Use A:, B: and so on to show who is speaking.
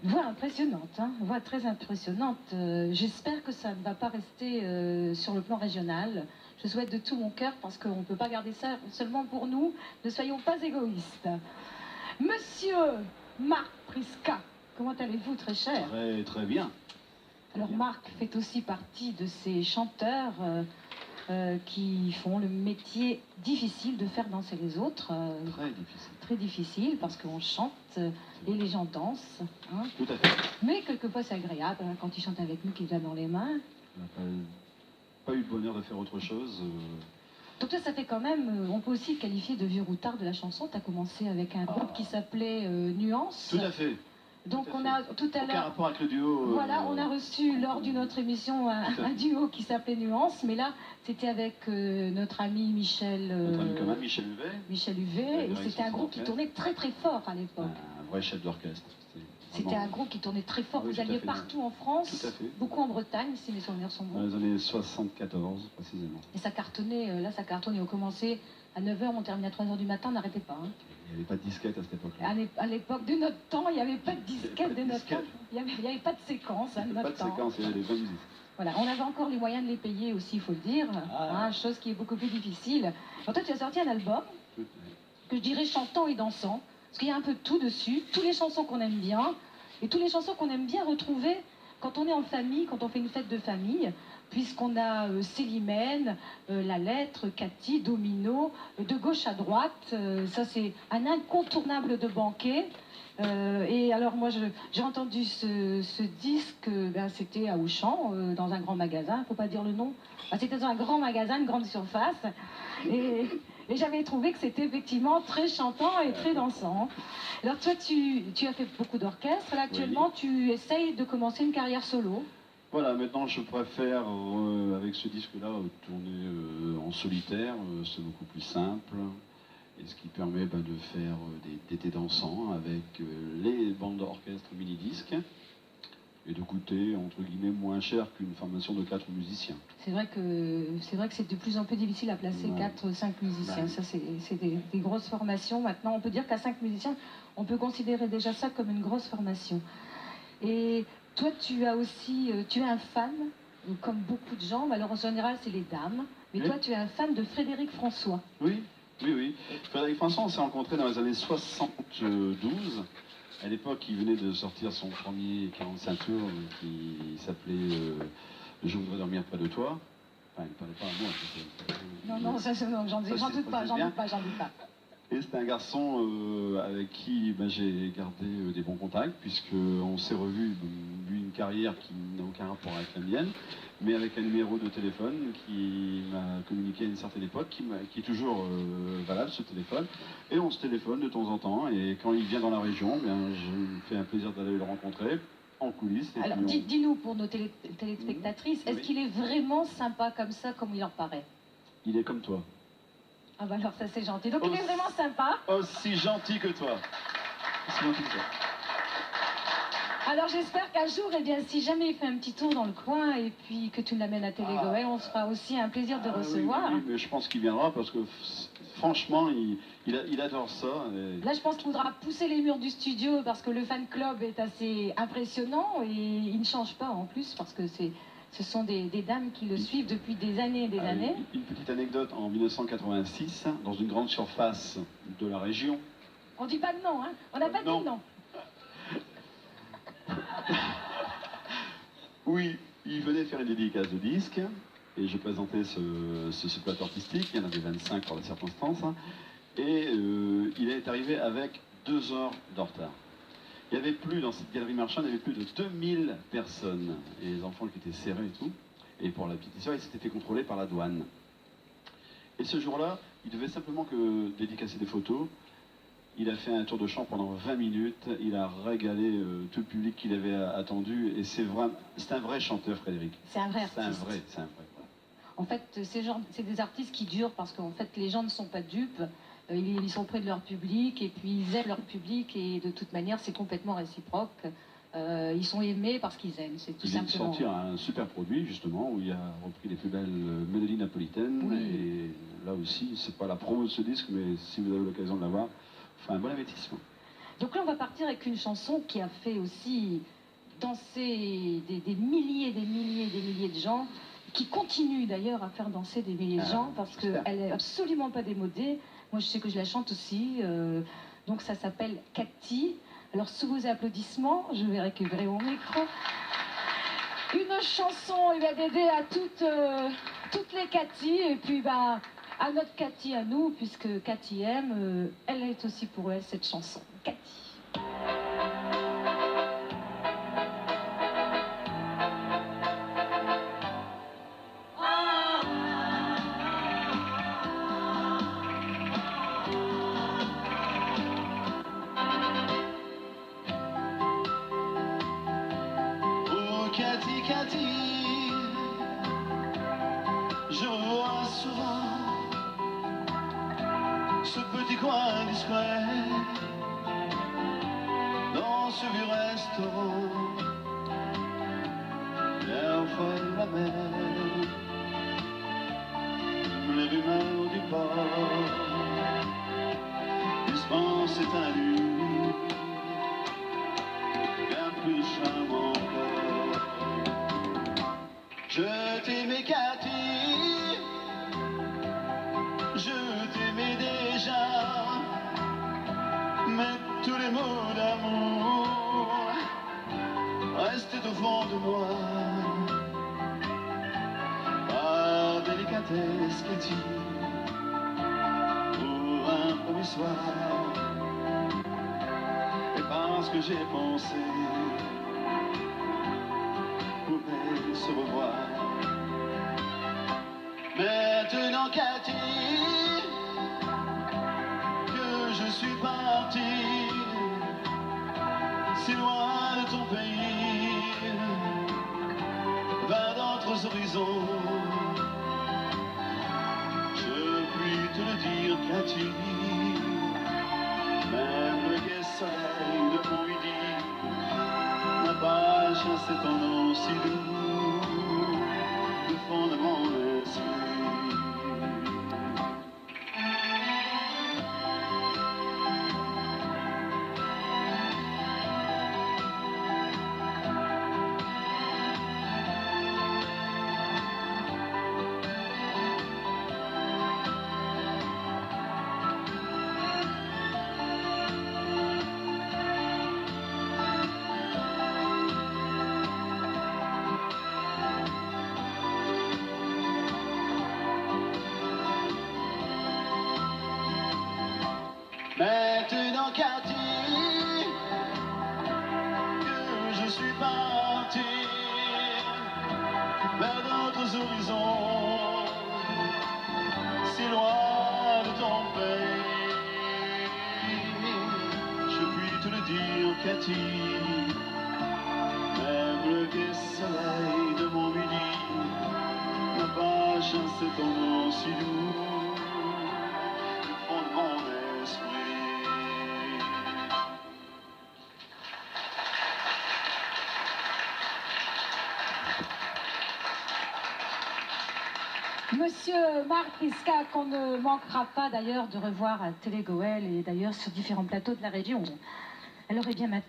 A: Voix impressionnante, hein, voix très impressionnante. J'espère que ça ne va pas rester sur le plan régional. Je souhaite de tout mon cœur parce qu'on ne peut pas garder ça seulement pour nous. Ne soyons pas égoïstes. Monsieur Marc Prisca, comment allez-vous, très cher?
B: Très, très bien.
A: Alors Marc fait aussi partie de ces chanteurs qui font le métier difficile de faire danser les autres.
B: Très difficile.
A: Très difficile parce qu'on chante et les gens dansent. Hein.
B: Tout à fait.
A: Mais quelquefois c'est agréable hein, quand ils chantent avec nous, qu'ils viennent dans les mains.
B: On n'a pas eu le bonheur de faire autre chose.
A: Donc toi, ça fait quand même, on peut aussi le qualifier de vieux routard de la chanson. Tu as commencé avec un groupe qui s'appelait Nuance.
B: Tout à fait.
A: Donc on a tout à l'heure...
B: Aucun rapport avec le duo.
A: Voilà, on a reçu lors d'une autre émission un duo qui s'appelait Nuance, mais là c'était avec notre ami Michel...
B: Notre ami commun, Michel Huvet.
A: Michel Huvet, et c'était un groupe qui tournait très très fort à l'époque.
B: Un vrai chef d'orchestre.
A: C'était un groupe qui tournait très fort.
B: Oui,
A: vous alliez partout en France, beaucoup en Bretagne, si mes souvenirs sont bons.
B: Dans les années 74 précisément.
A: Et ça cartonnait, là ça cartonnait, on commençait à 9h, on terminait à 3h du matin, on n'arrêtait pas. Hein.
B: Il n'y avait pas de disquette à cette époque-là.
A: À l'époque de notre temps, il n'y avait pas de disquette de notre temps. Il n'y avait pas de séquence à notre temps.
B: Pas de séquence, il y avait des vraies musiques.
A: Voilà, on avait encore les moyens de les payer aussi, il faut le dire. Hein, chose qui est beaucoup plus difficile. Alors toi, tu as sorti un album que je dirais chantant et dansant. Parce qu'il y a un peu de tout dessus. Toutes les chansons qu'on aime bien. Et toutes les chansons qu'on aime bien retrouver quand on est en famille, quand on fait une fête de famille. Puisqu'on a Célimène, La Lettre, Cathy, Domino, de gauche à droite. Ça, c'est un incontournable de banquet. Et alors, moi, j'ai entendu ce disque, ben, c'était à Auchan, dans un grand magasin, il ne faut pas dire le nom. Ben, c'était dans un grand magasin, une grande surface. Et j'avais trouvé que c'était effectivement très chantant et très dansant. Alors, toi, tu as fait beaucoup d'orchestre. Là, actuellement, tu essayes de commencer une carrière solo.
B: Voilà, maintenant je préfère, avec ce disque-là, tourner en solitaire, c'est beaucoup plus simple, et ce qui permet de faire des étés dansants avec les bandes d'orchestre mini-disques, et de coûter, entre guillemets, moins cher qu'une formation de 4 musiciens.
A: C'est vrai que c'est de plus en plus difficile à placer 4-5 musiciens, ça c'est des grosses formations. Maintenant, on peut dire qu'à 5 musiciens, on peut considérer déjà ça comme une grosse formation. Et toi, tu as aussi, tu es un fan, comme beaucoup de gens, alors en général c'est les dames, mais toi tu es un fan de Frédéric François.
B: Oui, oui, oui. Frédéric François, on s'est rencontrés dans les années 72. À l'époque, il venait de sortir son premier 45 tours qui s'appelait Je voudrais dormir près de toi. Enfin, il ne parlait pas à moi.
A: Non, j'en doute pas.
B: Et c'est un garçon avec qui j'ai gardé des bons contacts, puisqu'on s'est revu, lui une carrière qui n'a aucun rapport avec la mienne, mais avec un numéro de téléphone qui m'a communiqué à une certaine époque, qui est toujours valable, ce téléphone. Et on se téléphone de temps en temps, et quand il vient dans la région, je me fais un plaisir d'aller le rencontrer en coulisses. Et
A: alors, dis-nous pour nos téléspectatrices, est-ce qu'il est vraiment sympa comme ça, comme il en paraît?
B: Il est comme toi.
A: Ah bah alors ça c'est gentil. Donc il est vraiment sympa.
B: Aussi gentil que toi. Aussi gentil que toi.
A: Alors j'espère qu'un jour, eh bien, si jamais il fait un petit tour dans le coin et puis que tu l'amènes à Télé-Goël, on se fera aussi un plaisir de recevoir.
B: Oui, mais je pense qu'il viendra parce que franchement, il adore ça. Et...
A: Là, je pense qu'il faudra pousser les murs du studio parce que le fan club est assez impressionnant et il ne change pas en plus parce que ce sont des dames qui le suivent depuis des années et des années.
B: Une petite anecdote, en 1986, dans une grande surface de la région.
A: On dit pas de nom, hein? On n'a pas dit de nom.
B: Oui, il venait faire une dédicace de disque, et je présentais ce plateau artistique, il y en avait 25 pour la circonstance, et il est arrivé avec 2 heures de retard. Il y avait plus, dans cette galerie marchande, il y avait plus de 2000 personnes, et les enfants qui étaient serrés et tout, et pour la petite histoire, il s'était fait contrôler par la douane. Et ce jour-là, il devait simplement que dédicacer des photos. Il a fait un tour de chant pendant 20 minutes, il a régalé tout le public qu'il avait attendu, et c'est un vrai chanteur, Frédéric.
A: C'est un vrai artiste.
B: C'est un vrai. Voilà.
A: En fait, c'est des artistes qui durent parce qu'en fait, les gens ne sont pas dupes, ils sont près de leur public, et puis ils aiment leur public, et de toute manière, c'est complètement réciproque. Ils sont aimés parce qu'ils aiment, c'est tout simplement.
B: Il vient de sortir un super produit, justement, où il a repris les plus belles mélodies napolitaines, et là aussi, c'est pas la promo de ce disque, mais si vous avez l'occasion de l'avoir, enfin, un bon investissement.
A: Donc là, on va partir avec une chanson qui a fait aussi danser des milliers, des milliers, des milliers de gens, qui continue d'ailleurs à faire danser des milliers de gens, parce qu'elle n'est absolument pas démodée. Moi, je sais que je la chante aussi. Donc ça s'appelle Cathy. Alors, sous vos applaudissements, je vais récupérer mon micro. Une chanson dédiée à toutes les Cathy, et puis à notre Cathy à nous, puisque Cathy aime, elle est aussi pour elle cette chanson. Cathy.
B: Cathy, Cathy, je vois souvent ce petit coin discret dans ce vieux restaurant. Parfois la mer, les rumeurs du port dispensent un lieu bien plus charmant encore. Je t'aimais Cathy, je t'aimais déjà, mais tous les mots d'amour restaient au fond de moi. Par délicatesse Cathy, pour un premier soir, et parce que j'ai pensé pourrait se revoir. Maintenant Cathy, que je suis parti si loin de ton pays, vers d'autres horizons, je puis te le dire Cathy, même le gai soleil de mon midi n'a pas chassé ton nom si doux du fond de mon esprit. Maintenant Cathy, que je suis parti vers d'autres horizons, si loin de ton pays, je puis te le dire Cathy, même le gai soleil de mon midi n'a pas chassé ton nom si doux du fond de mon esprit.
A: Monsieur Marc Isca, qu'on ne manquera pas d'ailleurs de revoir à Télé Goël et d'ailleurs sur différents plateaux de la région. Elle aurait bien maintenant.